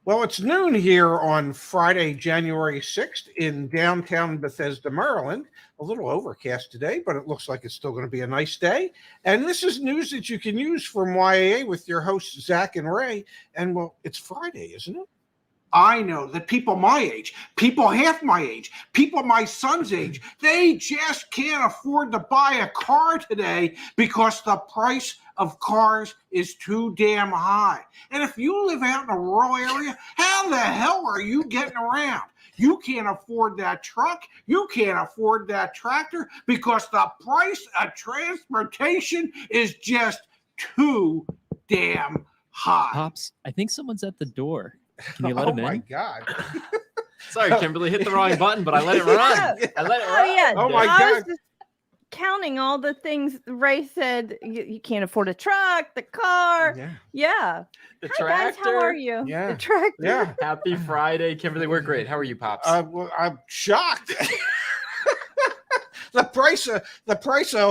Well, it's noon here on Friday, January 6th in downtown Bethesda, Maryland. A little overcast today, but it looks like it's still going to be a nice day. And this is news that you can use from YAA with your hosts, Zach and Ray. And well, it's Friday, isn't it? I know that people my age, people half my age, people my son's age, they just can't afford to buy a car today because the price of cars is too damn high. And if you live out in a rural area, how the hell are you getting around? You can't afford that truck. You can't afford that tractor because the price of transportation is just too damn high. Pops, I think someone's at the door. Can you let him in? Oh my God. Sorry, Kimberly, hit the wrong button, but I let it run. I let it run. Oh, yeah. Oh, my I was God. just counting all the things Ray said. You can't afford a truck, the car. Yeah. The Hi, tractor. guys. How are you? Yeah. The tractor. Yeah. Happy Friday, Kimberly. We're great. How are you, Pops? Well, I'm shocked. the price of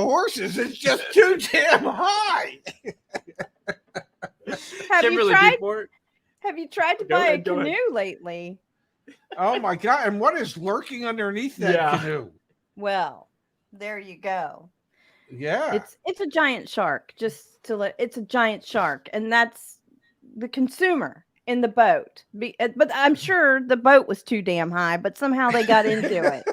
horses is just too damn high. Kimberly, Have you tried to Go buy ahead, a go ahead. canoe lately? Oh my God. And what is lurking underneath that canoe? Well, there you go. Yeah. It's a giant shark. It's a giant shark, and that's the consumer in the boat. But I'm sure the boat was too damn high, but somehow they got into it.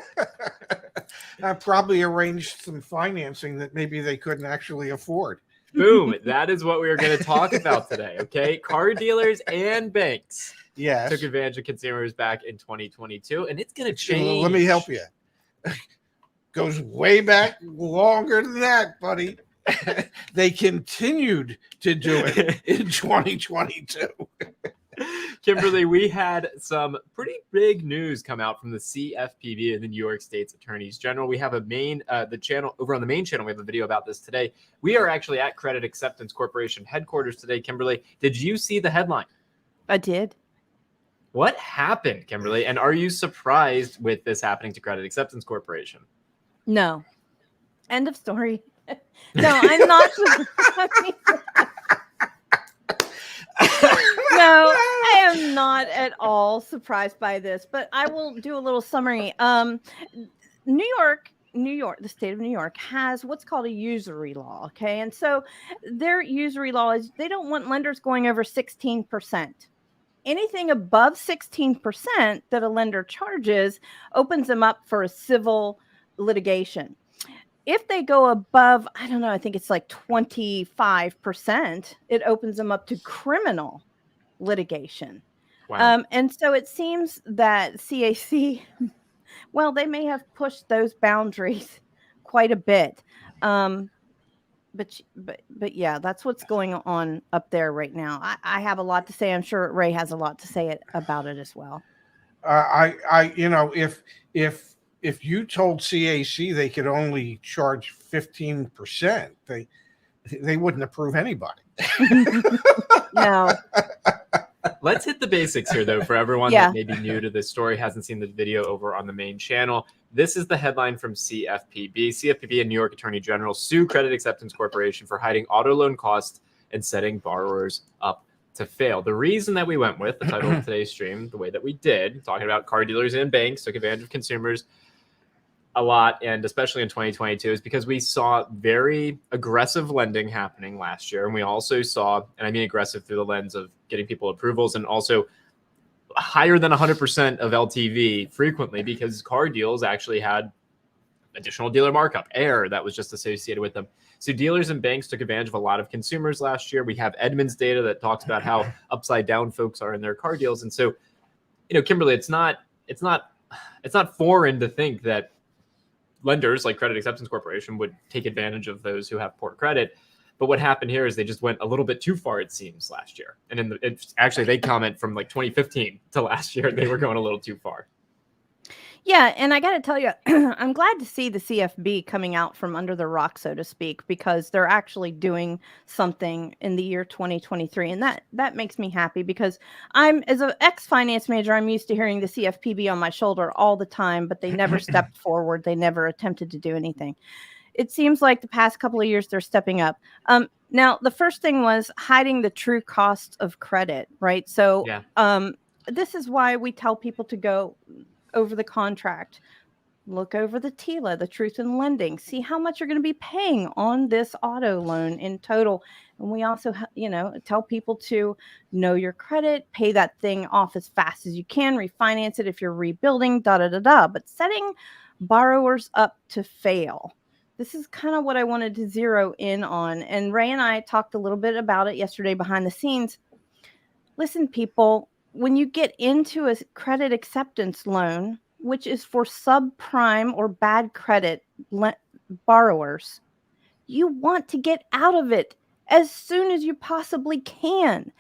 I probably arranged some financing that maybe they couldn't actually afford. Boom. That is what we are going to talk about today, okay? Car dealers and banks Yes. took advantage of consumers back in 2022, and it's going to change. Let me help you. Goes way back longer than that, buddy. They continued to do it in 2022. Kimberly, we had some pretty big news come out from the CFPB and the New York State's Attorneys General. We have the channel over on the main channel. We have a video about this today. We are actually at Credit Acceptance Corporation headquarters today. Kimberly, did you see the headline? I did. What happened, Kimberly? And are you surprised with this happening to Credit Acceptance Corporation? No. End of story. No, I'm not. No, I am not at all surprised by this, but I will do a little summary. New York, the state of New York has what's called a usury law. Okay. And so their usury law is they don't want lenders going over 16%. Anything above 16% that a lender charges opens them up for a civil litigation. If they go above, I don't know, I think it's like 25%, it opens them up to criminal litigation. Wow. And so it seems that CAC, well, they may have pushed those boundaries quite a bit. But yeah, that's what's going on up there right now. I have a lot to say. I'm sure Ray has a lot to say about it as well. If you told CAC they could only charge 15%, they wouldn't approve anybody. No. Let's hit the basics here, though, for everyone that may be new to this story, hasn't seen the video over on the main channel. This is the headline from CFPB. CFPB and New York Attorney General sue Credit Acceptance Corporation for hiding auto loan costs and setting borrowers up to fail. The reason that we went with the title of today's stream, the way that we did, talking about car dealers and banks took advantage of consumers a lot, and especially in 2022, is because we saw very aggressive lending happening last year. And we also saw, and I mean aggressive through the lens of getting people approvals, and also higher than 100% of LTV frequently, because car deals actually had additional dealer markup, error that was just associated with them. So dealers and banks took advantage of a lot of consumers last year. We have Edmunds data that talks about how upside down folks are in their car deals. And so, Kimberly, it's not foreign to think that lenders like Credit Acceptance Corporation would take advantage of those who have poor credit. But what happened here is they just went a little bit too far, it seems, last year. And actually, they comment from like 2015 to last year, they were going a little too far. Yeah, and I got to tell you, I'm glad to see the CFB coming out from under the rock, so to speak, because they're actually doing something in the year 2023. And that makes me happy, because as an ex-finance major, I'm used to hearing the CFPB on my shoulder all the time, but they never stepped forward. They never attempted to do anything. It seems like the past couple of years, they're stepping up. Now, the first thing was hiding the true cost of credit, right? So this is why we tell people to go over the contract, look over the TILA, the truth in lending, see how much you're going to be paying on this auto loan in total. And we also, tell people to know your credit, pay that thing off as fast as you can, refinance it if you're rebuilding, But setting borrowers up to fail. This is kind of what I wanted to zero in on. And Ray and I talked a little bit about it yesterday behind the scenes. Listen, people, when you get into a credit acceptance loan, which is for subprime or bad credit borrowers, you want to get out of it as soon as you possibly can.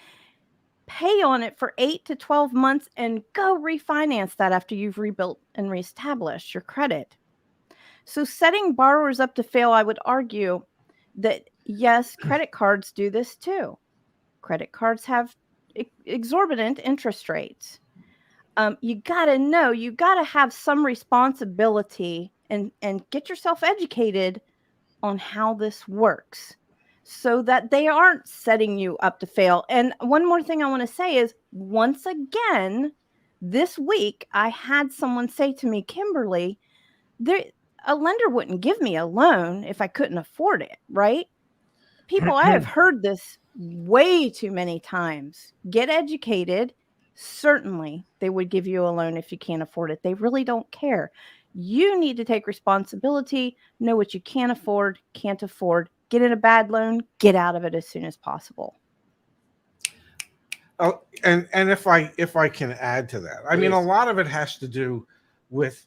Pay on it for 8 to 12 months and go refinance that after you've rebuilt and reestablished your credit. So setting borrowers up to fail, I would argue that, yes, credit cards do this too. Credit cards have exorbitant interest rates. You got to have some responsibility and get yourself educated on how this works so that they aren't setting you up to fail. And one more thing I want to say is, once again, this week, I had someone say to me, Kimberly, a lender wouldn't give me a loan if I couldn't afford it, right? People, I have heard this way too many times. Get educated. Certainly, they would give you a loan if you can't afford it. They really don't care. You need to take responsibility, know what you can afford, can't afford, get in a bad loan, get out of it as soon as possible. Oh, and if I can add to that, I mean, a lot of it has to do with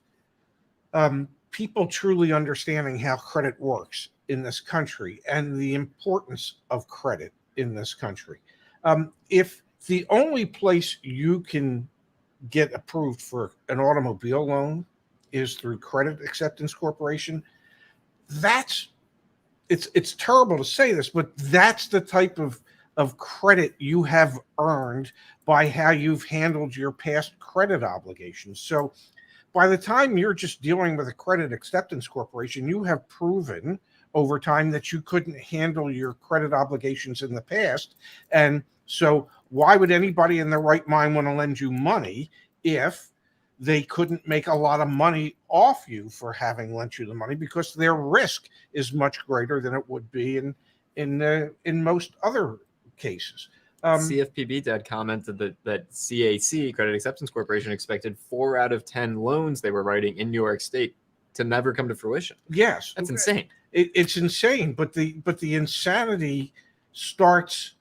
people truly understanding how credit works in this country and the importance of credit in this country. If the only place you can get approved for an automobile loan is through Credit Acceptance Corporation, it's terrible to say this, but that's the type of credit you have earned by how you've handled your past credit obligations. So by the time you're just dealing with a Credit Acceptance Corporation, you have proven over time that you couldn't handle your credit obligations in the past. And so why would anybody in their right mind want to lend you money if they couldn't make a lot of money off you for having lent you the money, because their risk is much greater than it would be in most other cases. CFPB dad commented that CAC, Credit Acceptance Corporation, expected 4 out of 10 loans they were writing in New York State to never come to fruition. Yes, that's insane. It's insane, but the insanity starts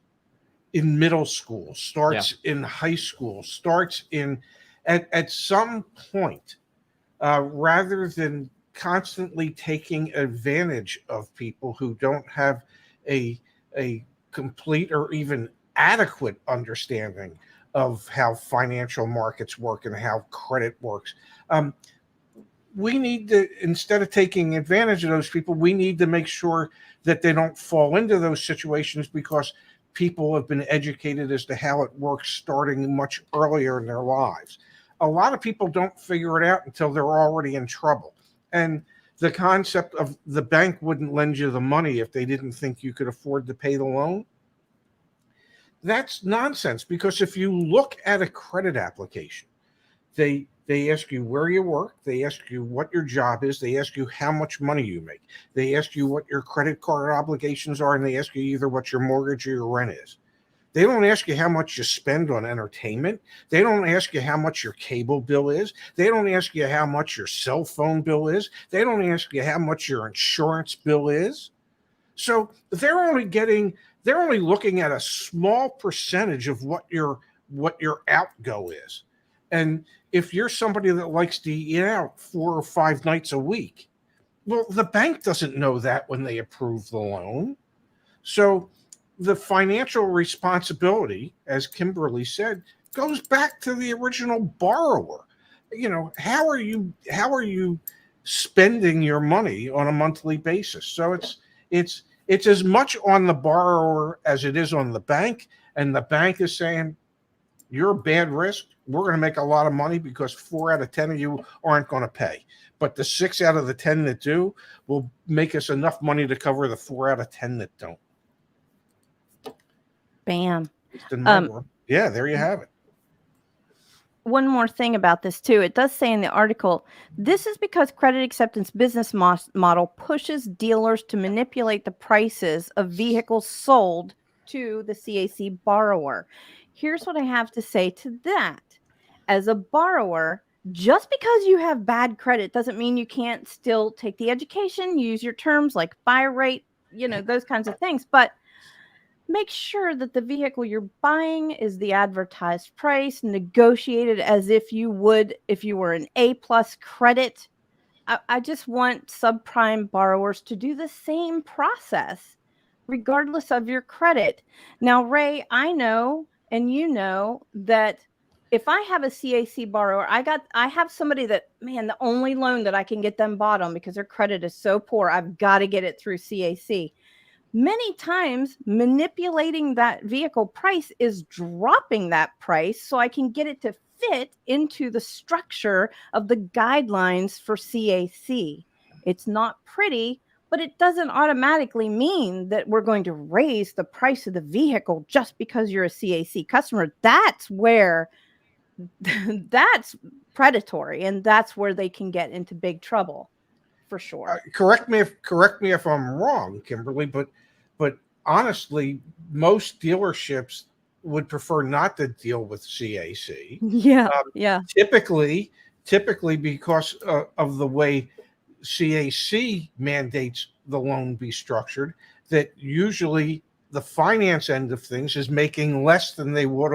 in middle school, starts in high school, starts at some point, rather than constantly taking advantage of people who don't have a complete or even adequate understanding of how financial markets work and how credit works. We need to, instead of taking advantage of those people, we need to make sure that they don't fall into those situations, because people have been educated as to how it works starting much earlier in their lives. A lot of people don't figure it out until they're already in trouble. And the concept of the bank wouldn't lend you the money if they didn't think you could afford to pay the loan, that's nonsense. Because if you look at a credit application, they ask you where you work, they ask you what your job is, they ask you how much money you make, they ask you what your credit card obligations are, and they ask you either what your mortgage or your rent is. They don't ask you how much you spend on entertainment. They don't ask you how much your cable bill is. They don't ask you how much your cell phone bill is. They don't ask you how much your insurance bill is. So they're only looking at a small percentage of what your outgo is. And if you're somebody that likes to eat out 4 or 5 nights a week, well, the bank doesn't know that when they approve the loan. So the financial responsibility, as Kimberly said, goes back to the original borrower. You know, how are you spending your money on a monthly basis? So it's as much on the borrower as it is on the bank, and the bank is saying, you're a bad risk. We're going to make a lot of money because 4 out of 10 of you aren't going to pay. But the 6 out of the 10 that do will make us enough money to cover the 4 out of 10 that don't. Bam. Yeah, there you have it. one more thing about this too. It does say in the article, this is because credit acceptance business model pushes dealers to manipulate the prices of vehicles sold to the CAC borrower. Here's what I have to say to that. As a borrower, just because you have bad credit doesn't mean you can't still take the education, use your terms like buy rate, those kinds of things. But make sure that the vehicle you're buying is the advertised price, negotiated as if you would if you were an A+ credit. I just want subprime borrowers to do the same process, regardless of your credit. Now, Ray, I know, and you know, that if I have a CAC borrower, I have somebody that, man, the only loan that I can get them bought on because their credit is so poor, I've got to get it through CAC. Many times manipulating that vehicle price is dropping that price so I can get it to fit into the structure of the guidelines for CAC. It's not pretty, but it doesn't automatically mean that we're going to raise the price of the vehicle just because you're a CAC customer. That's where that's predatory, and that's where they can get into big trouble. For sure. Correct me if I'm wrong, Kimberly, but honestly, most dealerships would prefer not to deal with CAC. Yeah. Typically because of the way CAC mandates the loan be structured, that usually the finance end of things is making less than they would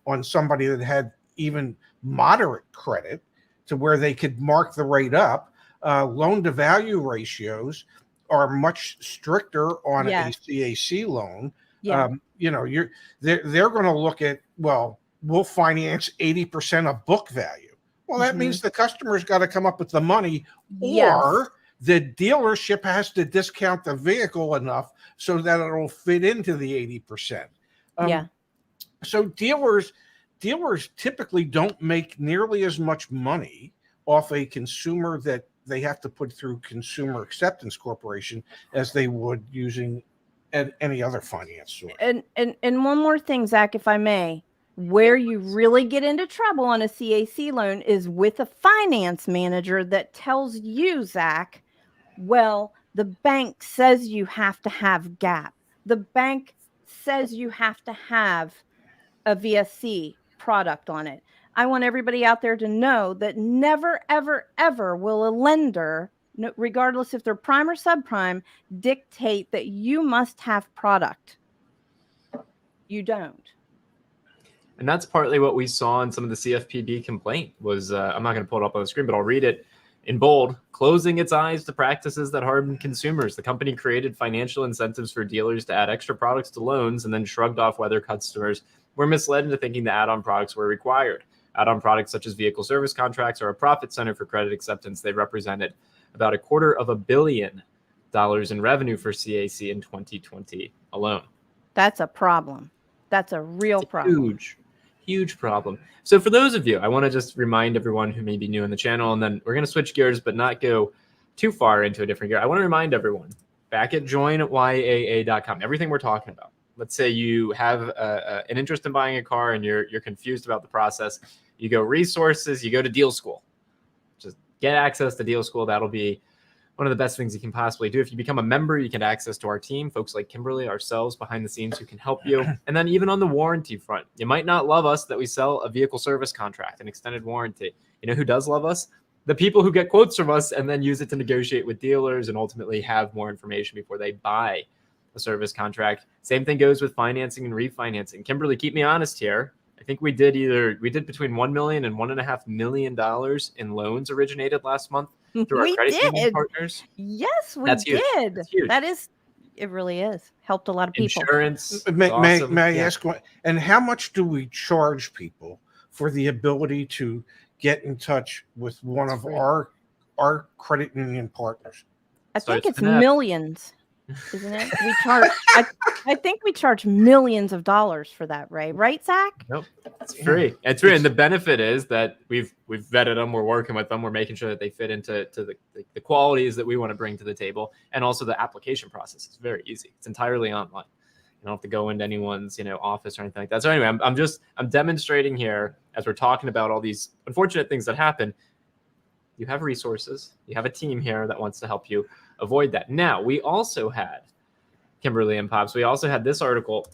on somebody that had even moderate credit, to where they could mark the rate up. Loan to value ratios are much stricter on a CAC loan. Yeah. They're going to look at, well, we'll finance 80% of book value. Well, that means the customer's got to come up with the money, or the dealership has to discount the vehicle enough so that it'll fit into the 80%. So dealers typically don't make nearly as much money off a consumer that they have to put through Consumer Acceptance Corporation as they would using any other finance source. And one more thing, Zach, if I may, where you really get into trouble on a CAC loan is with a finance manager that tells you, Zach, well, the bank says you have to have GAP. The bank says you have to have a VSC product on it. I want everybody out there to know that never, ever, ever will a lender, regardless if they're prime or subprime, dictate that you must have product. You don't. And that's partly what we saw in some of the CFPB complaint was, I'm not going to pull it up on the screen, but I'll read it in bold. Closing its eyes to practices that harm consumers. The company created financial incentives for dealers to add extra products to loans and then shrugged off whether customers were misled into thinking the add-on products were required. Add-on products such as vehicle service contracts are a profit center for credit acceptance. They represented about $250 million in revenue for CAC in 2020 alone. That's a problem. That's a real problem. Huge problem. So for those of you, I want to just remind everyone who may be new on the channel, and then we're going to switch gears, but not go too far into a different gear. I want to remind everyone, back at joinyaa.com, everything we're talking about. Let's say you have an interest in buying a car and you're confused about the process. You go resources, you go to Deal School. Just get access to Deal School. That'll be one of the best things you can possibly do. If you become a member, you can get access to our team, folks like Kimberly, ourselves behind the scenes who can help you. And then even on the warranty front, you might not love us that we sell a vehicle service contract, an extended warranty. You know who does love us? The people who get quotes from us and then use it to negotiate with dealers and ultimately have more information before they buy a service contract. Same thing goes with financing and refinancing. Kimberly, keep me honest here. I think we did between $1 million and $1.5 million in loans originated last month through our credit union partners. Yes, we That's did. Huge. That's huge. That is, it really is. Helped a lot of people. Insurance. May I ask what? And how much do we charge people for the ability to get in touch with one of our credit union partners? I think it's millions. Isn't it? We charge. I think we charge millions of dollars for that, Ray. Right, Zach? Nope, it's free. It's free, and the benefit is that we've vetted them. We're working with them. We're making sure that they fit into the qualities that we want to bring to the table, and also the application process is very easy. It's entirely online. You don't have to go into anyone's, office or anything like that. So anyway, I'm demonstrating here as we're talking about all these unfortunate things that happen. You have resources. You have a team here that wants to help you avoid that. Now, we also had, Kimberly and Pops, we also had this article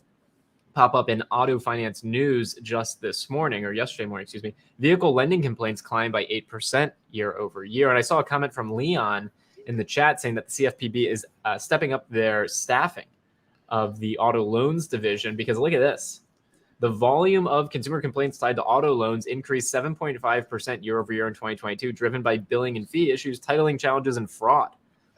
pop up in Auto Finance News just this morning, or yesterday morning, excuse me. Vehicle lending complaints climbed by 8% year over year. And I saw a comment from Leon in the chat saying that the CFPB is stepping up their staffing of the auto loans division, because look at this. The volume of consumer complaints tied to auto loans increased 7.5% year over year in 2022, driven by billing and fee issues, titling challenges, and fraud.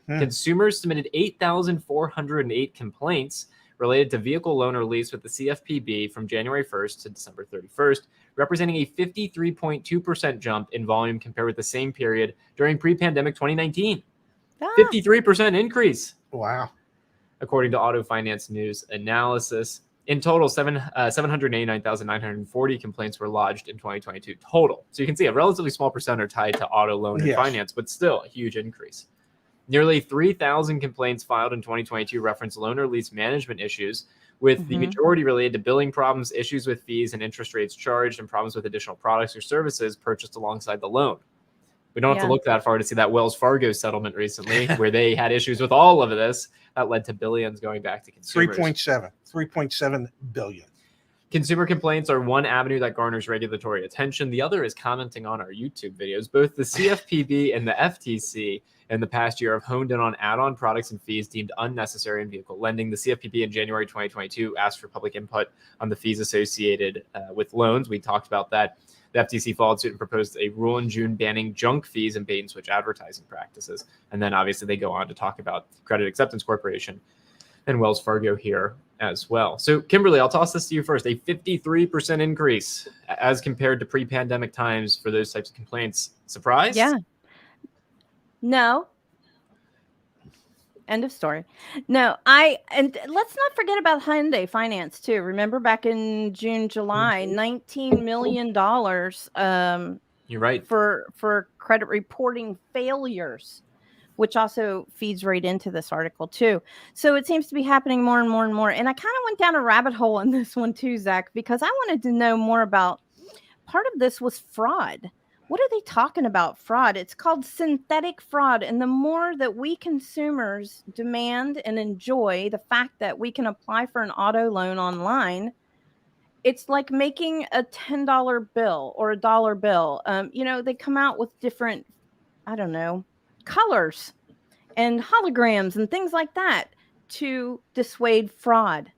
Consumers submitted 8,408 complaints related to vehicle loan or lease with the CFPB from January 1st to December 31st, representing a 53.2% jump in volume compared with the same period during pre-pandemic 2019. 53% increase. Wow. According to Auto Finance News analysis. In total, 789,940 complaints were lodged in 2022 total. So you can see a relatively small percent are tied to auto loan and finance, but still a huge increase. Nearly 3,000 complaints filed in 2022 reference loan or lease management issues, with the majority related to billing problems, issues with fees and interest rates charged, and problems with additional products or services purchased alongside the loan. We don't have to look that far to see that Wells Fargo settlement recently, where they had issues with all of this that led to billions going back to consumers. 3.7 billion. Consumer complaints are one avenue that garners regulatory attention. The other is commenting on our YouTube videos. Both the CFPB and the FTC in the past year have honed in on add-on products and fees deemed unnecessary in vehicle lending. The CFPB in January 2022 asked for public input on the fees associated with loans. We talked about that. The FTC followed suit and proposed a rule in June banning junk fees and bait and switch advertising practices. And then obviously they go on to talk about Credit Acceptance Corporation and Wells Fargo here as well. So Kimberly, I'll toss this to you first. A 53% increase as compared to pre-pandemic times for those types of complaints. Surprised? Yeah. No. End of story. No, and let's not forget about Hyundai Finance too. Remember back in June, July, $19 million you're right. For credit reporting failures, which also feeds right into this article too. So it seems to be happening more and more and more. And I kind of went down a rabbit hole on this one too, Zach, because I wanted to know more about part of this was fraud. What are they talking about? Fraud. It's called synthetic fraud. And the more that we consumers demand and enjoy the fact that we can apply for an auto loan online, it's like making a $10 bill or a dollar bill. They come out with different, colors and holograms and things like that to dissuade fraud.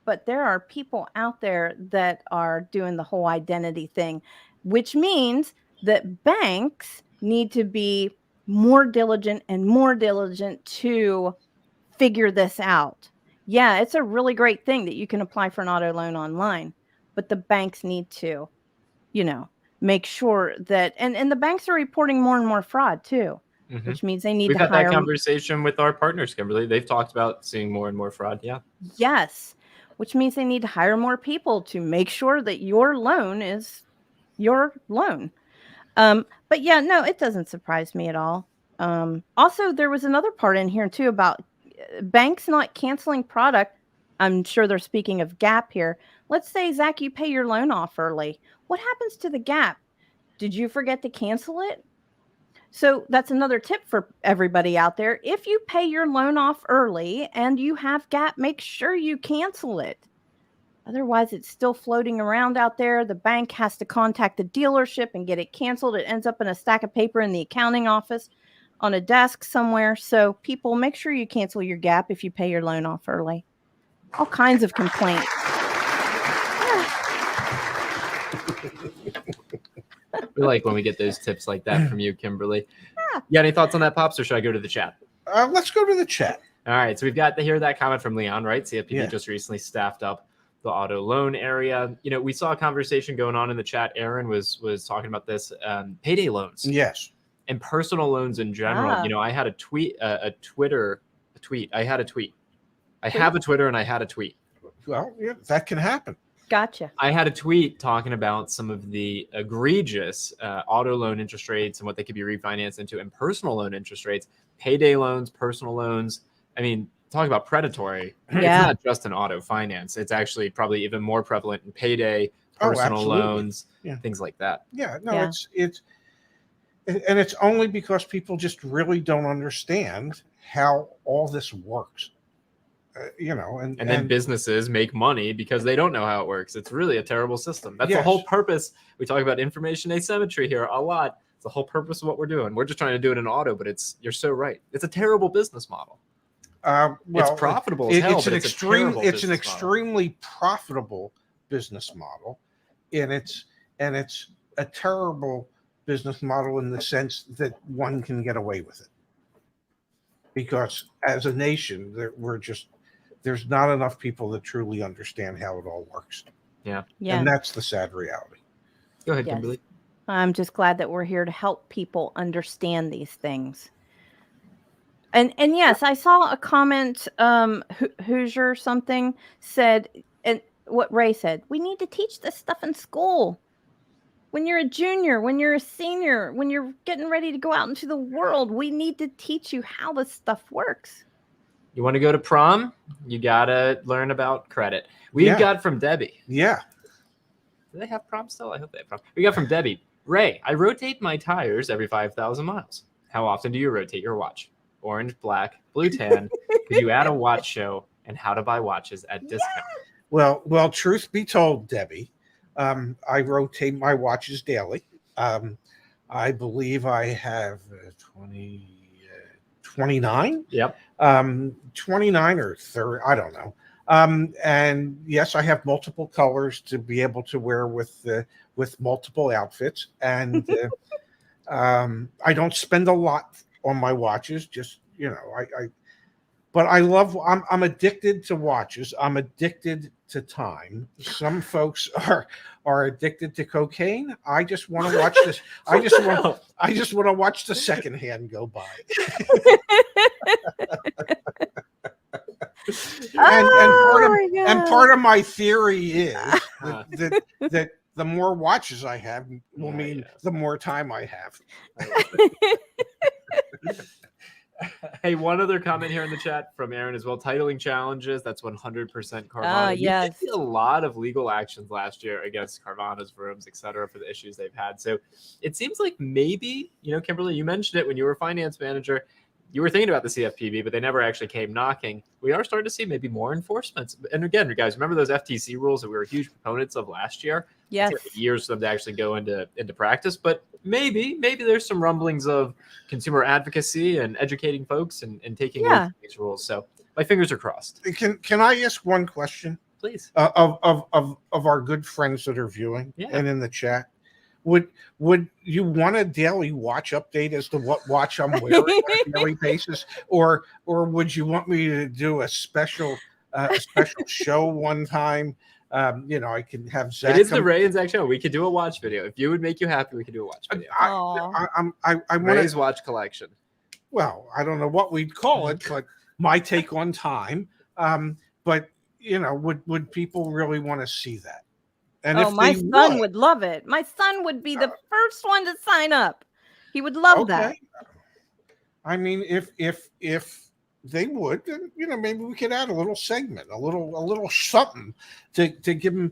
But there are people out there that are doing the whole identity thing, which means that banks need to be more diligent to figure this out. Yeah, it's a really great thing that you can apply for an auto loan online, but the banks need to, make sure that, and the banks are reporting more and more fraud too, which means they need to hire. We've had that conversation with our partners, Kimberly. They've talked about seeing more and more fraud. Yeah. Yes, which means they need to hire more people to make sure that your loan is your loan. But yeah, no, it doesn't surprise me at all. Also, there was another part in here too about banks not canceling product. I'm sure they're speaking of gap here. Let's say, Zach, you pay your loan off early. What happens to the gap? Did you forget to cancel it? So that's another tip for everybody out there. If you pay your loan off early and you have gap, make sure you cancel it. Otherwise, it's still floating around out there. The bank has to contact the dealership and get it canceled. It ends up in a stack of paper in the accounting office on a desk somewhere. So people, make sure you cancel your gap if you pay your loan off early. All kinds of complaints. We like when we get those tips like that from you, Kimberly. Yeah. You got any thoughts on that, Pops, or should I go to the chat? Let's go to the chat. All right. So we've got to hear that comment from Leon, right? CFPB just recently staffed up the auto loan area. We saw a conversation going on in the chat. Aaron was talking about this, payday loans. Yes. And personal loans in general. I had a tweet. I have a Twitter and I had a tweet. Well, yeah, that can happen. Gotcha. I had a tweet talking about some of the egregious auto loan interest rates and what they could be refinanced into, and personal loan interest rates, payday loans, personal loans. I mean, talk about predatory. It's Yeah. not just in auto finance. It's actually probably even more prevalent in payday, personal absolutely. loans, Yeah. things like that. Yeah, no, Yeah. it's only because people just really don't understand how all this works. And then businesses make money because they don't know how it works. It's really a terrible system. That's the Yes. whole purpose. We talk about information asymmetry here a lot. It's the whole purpose of what we're doing. We're just trying to do it in auto, but you're so right. It's a terrible business model. well, It's profitable as hell, it's but an it's a terrible it's an business model. extremely profitable business model, and it's a terrible business model in the sense that one can get away with it, because as a nation, there's not enough people that truly understand how it all works, Yeah. and that's the sad reality. Go ahead, Yes. Kimberly. I'm just glad that we're here to help people understand these things. And yes, I saw a comment, Hoosier something said, and what Ray said, we need to teach this stuff in school. When you're a junior, when you're a senior, when you're getting ready to go out into the world, we need to teach you how this stuff works. You want to go to prom? You got to learn about credit. We've got from Debbie. Yeah. Do they have prom still? I hope they have prom. We got from Debbie. Ray, I rotate my tires every 5,000 miles. How often do you rotate your watch? Orange, black, blue, tan. Could you add a watch show and how to buy watches at discount? Well, truth be told, Debbie, I rotate my watches daily. I believe I have 29. Yep. 29 or 30, I don't know. And yes, I have multiple colors to be able to wear with multiple outfits. And I don't spend a lot on my watches. Just, but I'm addicted to watches. I'm addicted to time. Some folks are addicted to cocaine. I just want to watch this. I just want to watch the second hand go by. And part of my theory is that the more watches I have will mean the more time I have. Hey, one other comment here in the chat from Aaron as well. Titling challenges, that's 100% Carvana. Yes. We did see a lot of legal actions last year against Carvana's rooms, et cetera, for the issues they've had. So it seems like maybe, Kimberly, you mentioned it when you were finance manager. You were thinking about the CFPB, but they never actually came knocking. We are starting to see maybe more enforcements. And again, guys, remember those FTC rules that we were huge proponents of last year? Yes. It took years for them to actually go into practice, but maybe there's some rumblings of consumer advocacy and educating folks and taking away from these rules. So my fingers are crossed. Can I ask one question? Please. Of our good friends that are viewing and in the chat. Would you want a daily watch update as to what watch I'm wearing on a daily basis, or would you want me to do a special show one time? I can have Zach. It is the Ray and Zach show. We could do a watch video if you would make you happy. We could do a watch video. I want Ray's watch collection. Well, I don't know what we'd call it, but my take on time. But would people really want to see that? And my son would love it. My son would be the first one to sign up. He would love that. I mean, if they would, then maybe we could add a little segment, a little something to give them,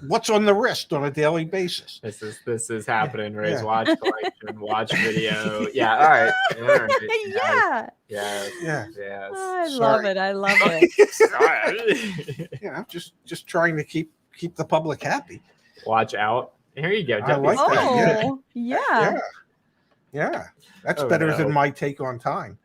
what's on the wrist on a daily basis. This is happening. Ray's watch collection, watch video. Yeah. All right. Yeah. I love it. I love it. Just trying to keep the public happy. Watch out. Here you go. I like that. Yeah. That's better than my take on time.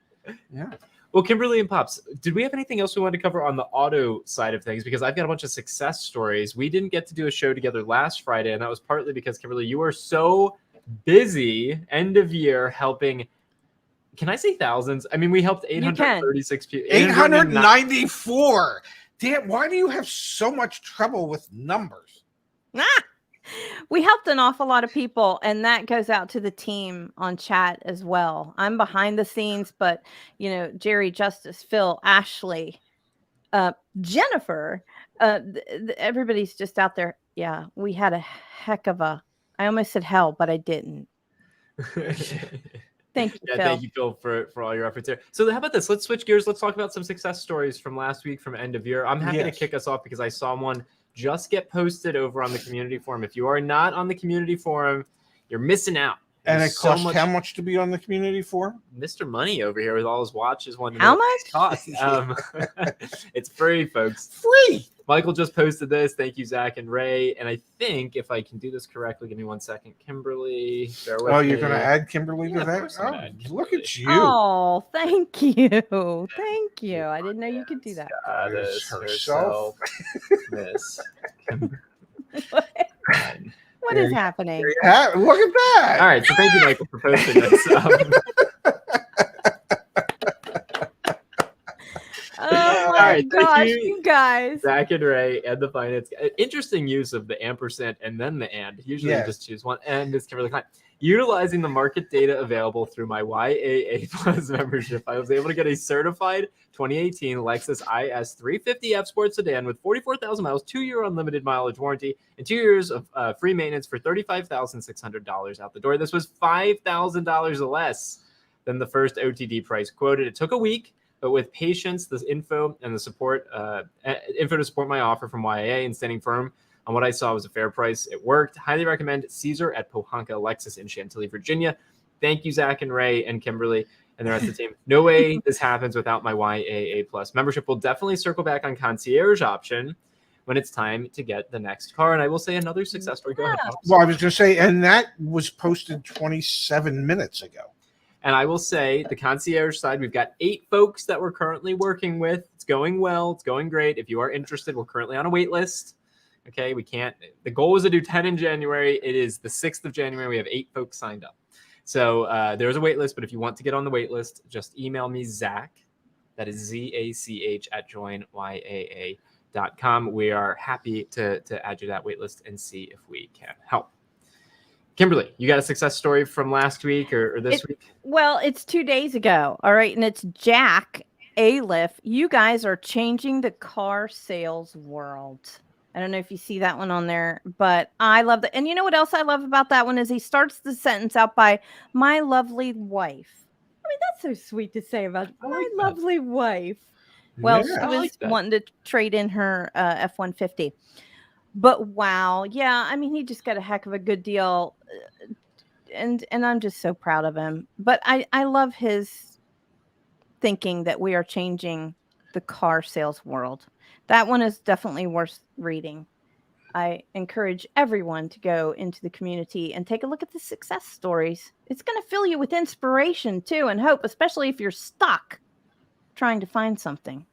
Yeah. Well, Kimberly and Pops, did we have anything else we wanted to cover on the auto side of things? Because I've got a bunch of success stories. We didn't get to do a show together last Friday, and that was partly because, Kimberly, you were so busy end of year helping. Can I say thousands? I mean, we helped 836 people. 894. Damn, why do you have so much trouble with numbers? We helped an awful lot of people, and that goes out to the team on chat as well. I'm behind the scenes, but Jerry, Justice, Phil, Ashley, Jennifer, everybody's just out there. Yeah, we had a heck of I almost said hell, but I didn't. Thank you, Yeah, Phil. thank you, Phil, for all your efforts here. So how about this? Let's switch gears. Let's talk about some success stories from last week from end of year. I'm happy to Yes. kick us off because I saw one just get posted over on the community forum. If you are not on the community forum, you're missing out. And There's it costs how much to be on the community forum? Mr. Money over here with all his watches wanting to How know what it much? costs. It's free, folks. Free. Michael just posted this. Thank you, Zach and Ray. And I think if I can do this correctly, give me 1 second. Kimberly, bear with Oh, me. you're going to add Kimberly Yeah, to of that? course I'm Oh, gonna add look Kimberly. at you. Oh, thank you. Thank you. I didn't know you could do that. Goddess Herself. Miss Kimberly. What is happening? Yeah, look at that. All right, so thank you, Michael, for posting this. Oh my right, thank gosh, you. you guys. Zach and Ray and the finance. Interesting use of the ampersand and then the and. Usually you just choose one. And Miss Kimberly Kline. Utilizing the market data available through my YAA Plus membership, I was able to get a certified 2018 Lexus IS 350F Sport sedan with 44,000 miles, 2-year unlimited mileage warranty, and 2 years of free maintenance for $35,600 out the door. This was $5,000 less than the first OTD price quoted. It took a week, but with patience, the info and the support, info to support my offer from YAA and standing firm on what I saw was a fair price. It worked. Highly recommend Caesar at Pohanka Lexus in Chantilly, Virginia. Thank you, Zach and Ray and Kimberly and the rest of the team. No way this happens without my YAA Plus membership. We'll definitely circle back on concierge option when it's time to get the next car. And I will say another success story. Go ahead, Pops. Well, I was going to say, and that was posted 27 minutes ago. And I will say the concierge side, we've got 8 folks that we're currently working with. It's going well. It's going great. If you are interested, we're currently on a wait list. Okay, the goal was to do 10 in January. It is the 6th of January. We have 8 folks signed up. So there's a wait list, but if you want to get on the wait list, just email me, Zach. That is ZACH at joinyaa.com. We are happy to add you to that wait list and see if we can help. Kimberly, you got a success story from last week or this week? Well, it's 2 days ago. All right. And it's Jack Aliff. You guys are changing the car sales world. I don't know if you see that one on there, but I love that. And you know what else I love about that one is he starts the sentence out by my lovely wife. I mean, that's so sweet to say about my lovely wife. Well, she was wanting to trade in her F-150. But wow, yeah, I mean, he just got a heck of a good deal, and I'm just so proud of him. But I love his thinking that we are changing the car sales world. That one is definitely worth reading. I encourage everyone to go into the community and take a look at the success stories. It's going to fill you with inspiration too and hope, especially if you're stuck trying to find something.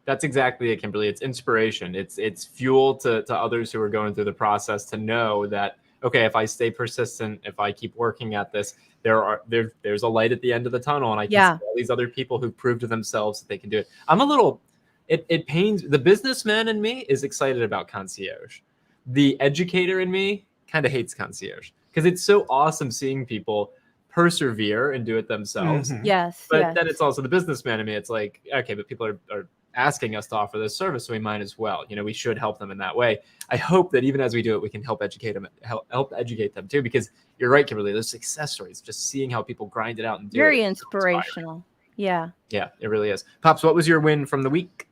That's exactly it, Kimberly. It's inspiration. It's fuel to others who are going through the process to know that, okay, if I stay persistent, if I keep working at this, there's a light at the end of the tunnel, and I can see all these other people who prove to themselves that they can do it. I'm a little, it pains, the businessman in me is excited about concierge. The educator in me kind of hates concierge because it's so awesome seeing people persevere and do it themselves. Mm-hmm. Yes. But then it's also the businessman in me. It's like, okay, but people are asking us to offer this service, so we might as well. You know, we should help them in that way. I hope that even as we do it, we can help educate them, help educate them too. Because you're right, Kimberly. Those success stories, just seeing how people grind it out and do very it, inspirational. Yeah, it really is. Pops, what was your win from the week?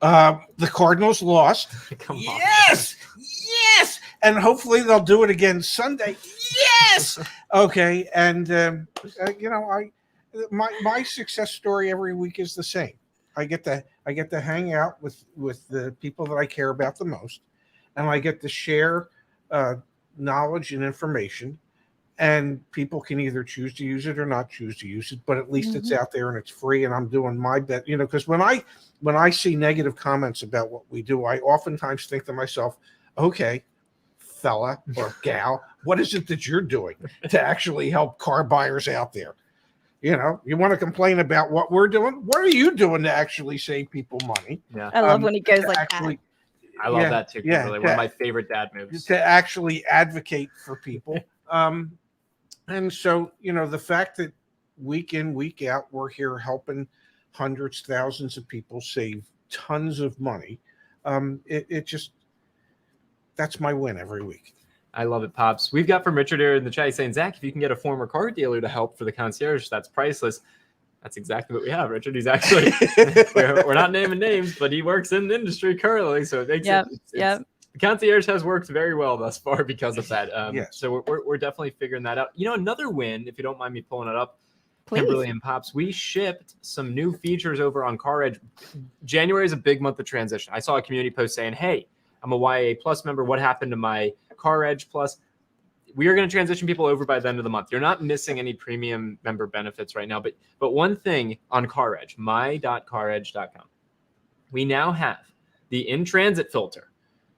The Cardinals lost. Come on. Yes, and hopefully they'll do it again Sunday. Yes. Okay, and you know, my success story every week is the same. I get to hang out with the people that I care about the most, and I get to share knowledge and information, and people can either choose to use it or not choose to use it, but at least it's out there and it's free, and I'm doing my best, you know, because when I see negative comments about what we do, I oftentimes think to myself, okay, fella or gal, what is it that you're doing to actually help car buyers out there? You know, you want to complain about what we're doing? What are you doing to actually save people money? Yeah, I love when he goes like that. I love that too, Kimberly. One of my favorite dad moves. To actually advocate for people. And so, you know, the fact that week in, week out, we're here helping hundreds, thousands of people save tons of money. It just, that's my win every week. I love it, Pops. We've got from Richard here in the chat saying, Zach, if you can get a former car dealer to help for the concierge, that's priceless. That's exactly what we have, Richard. He's actually, we're not naming names, but he works in the industry currently. So it makes the concierge has worked very well thus far because of that. Yes. So we're definitely figuring that out. You know, another win, if you don't mind me pulling it up, Please. Kimberly and Pops, we shipped some new features over on CarEdge. January is a big month of transition. I saw a community post saying, hey, I'm a YA Plus member. What happened to my CarEdge Plus? We are going to transition people over by the end of the month. You're not missing any premium member benefits right now. But one thing on CarEdge, my.caredge.com, we now have the in-transit filter.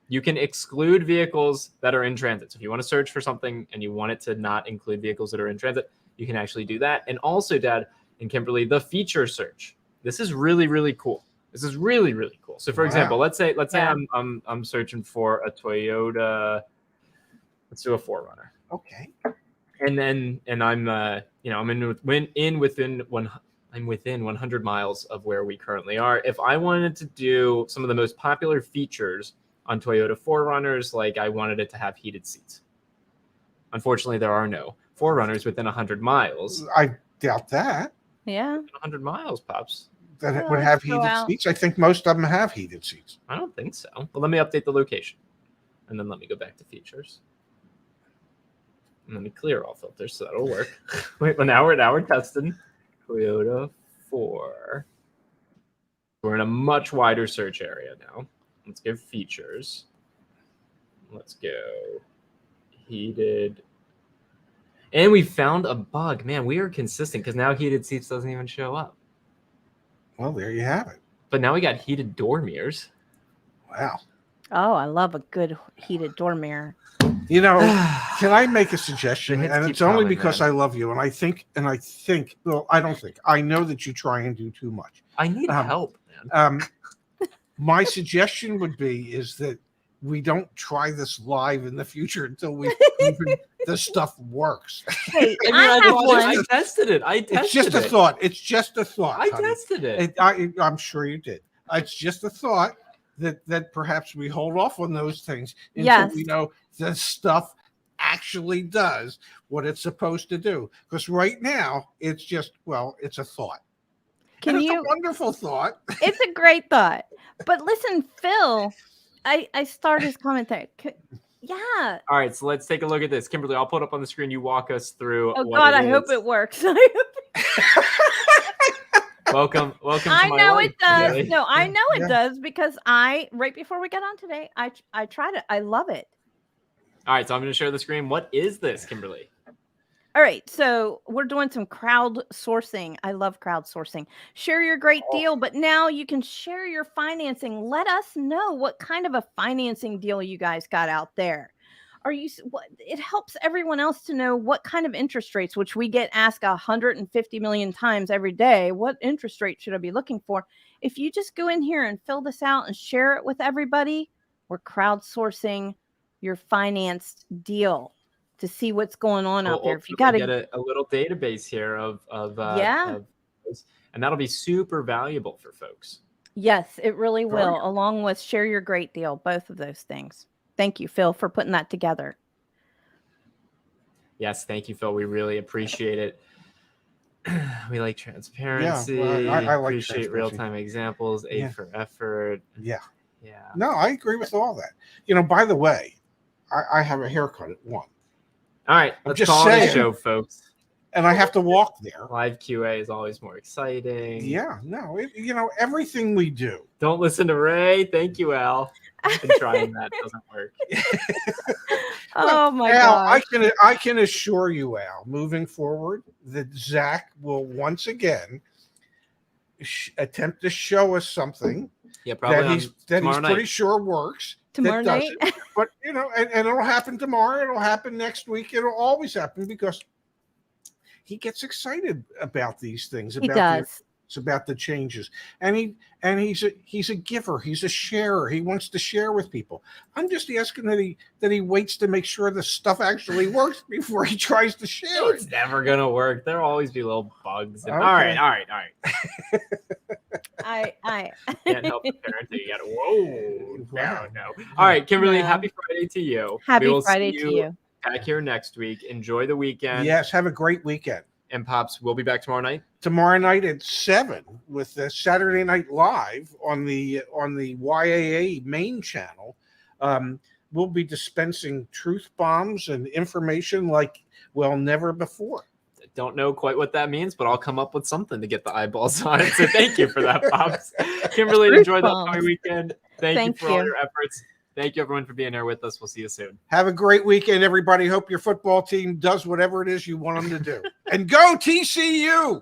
You can exclude vehicles that are in transit. So if you want to search for something and you want it to not include vehicles that are in transit, you can actually do that. And also, Dad and Kimberly, the feature search. This is really, really cool. This is really, really cool. So for example, let's say I'm searching for a Toyota. Let's do a 4Runner. Okay. And I'm I'm within 100 miles of where we currently are. If I wanted to do some of the most popular features on Toyota 4Runners, like I wanted it to have heated seats. Unfortunately, there are no 4Runners within 100 miles. I doubt that. Yeah. 100 miles, Pops. That it Well, would have let's go heated out. seats. I think most of them have heated seats. I don't think so. Well, let me update the location. And then let me go back to features. And let me clear all filters, so that'll work. Wait, well, now we're testing Toyota 4. We're in a much wider search area now. Let's go features. Let's go heated. And we found a bug. Man, we are consistent because now heated seats doesn't even show up. Well, there you have it. But now we got heated door mirrors. Wow. Oh, I love a good heated door mirror. You know, can I make a suggestion? The hits And keep it's only coming, because man. I love you. And I think, well, I don't think. I know that you try and do too much. I need help, man. My suggestion would be is that we don't try this live in the future until we proven the stuff works. Hey, I mean, I have one. I tested it. It's just a thought. It's just a thought. I honey. tested it. I'm sure you did. It's just a thought that perhaps we hold off on those things until Yes. we know the stuff actually does what it's supposed to do. Because right now, it's just, well, it's a thought. Can And it's you? a wonderful thought. It's a great thought. But listen, Phil, I started his comment there. Yeah. All right, so let's take a look at this. Kimberly, I'll put up on the screen. You walk us through. Oh what God, it I hope is. it works. Welcome to I my know life, it does. Kimberly. No, I know it Yeah. does because right before we got on today, I tried it. I love it. All right, so I'm going to share the screen. What is this, Kimberly? All right, so we're doing some crowdsourcing. I love crowdsourcing. Share your great deal, but now you can share your financing. Let us know what kind of a financing deal you guys got out there. It helps everyone else to know what kind of interest rates, which we get asked 150 million times every day. What interest rate should I be looking for? If you just go in here and fill this out and share it with everybody, we're crowdsourcing your financed deal to see what's going on out there. If you got to get a little database here of and that'll be super valuable for folks. Yes, it really will, Sure. along with share your great deal, both of those things. Thank you, Phil, for putting that together. Yes, thank you, Phil. We really appreciate it. We like transparency. Yeah, I like appreciate transparency. real-time examples, aid Yeah. for effort. Yeah. Yeah. No, I agree with all that. You know, by the way, I have a haircut at 1. All right, I'm let's just call it a saying. show, folks. And I have to walk there. Live QA is always more exciting. Yeah, no, everything we do. Don't listen to Ray. Thank you, Al. I've been trying that. Doesn't work. Oh my Al, God. I can assure you, Al, moving forward, that Zach will once again attempt to show us something Yeah, probably that he's tomorrow pretty night. sure works. Tomorrow that night? doesn't. But and it'll happen tomorrow. It'll happen next week. It'll always happen because he gets excited about these things. He About does. It's about the changes, and he's a giver. He's a sharer. He wants to share with people. I'm just asking that he waits to make sure the stuff actually works before he tries to share It's it. never gonna work. There'll always be little bugs. Okay. All right. I Can't help the parenting. You gotta, whoa, Wow. no. All right, Kimberly, Yeah. happy Friday to you. Happy We will Friday see to you. back here next week. Enjoy the weekend. Yes, have a great weekend. And Pops, we'll be back tomorrow night. Tomorrow night at 7 with the Saturday Night Live on the YAA main channel. We'll be dispensing truth bombs and information like, well, never before. Don't know quite what that means, but I'll come up with something to get the eyeballs on it. So thank you for that, Pops. Kimberly, Truth enjoy the bombs. upcoming weekend. Thank you Thank for all you. your efforts. Thank you, everyone, for being here with us. We'll see you soon. Have a great weekend, everybody. Hope your football team does whatever it is you want them to do. And go TCU!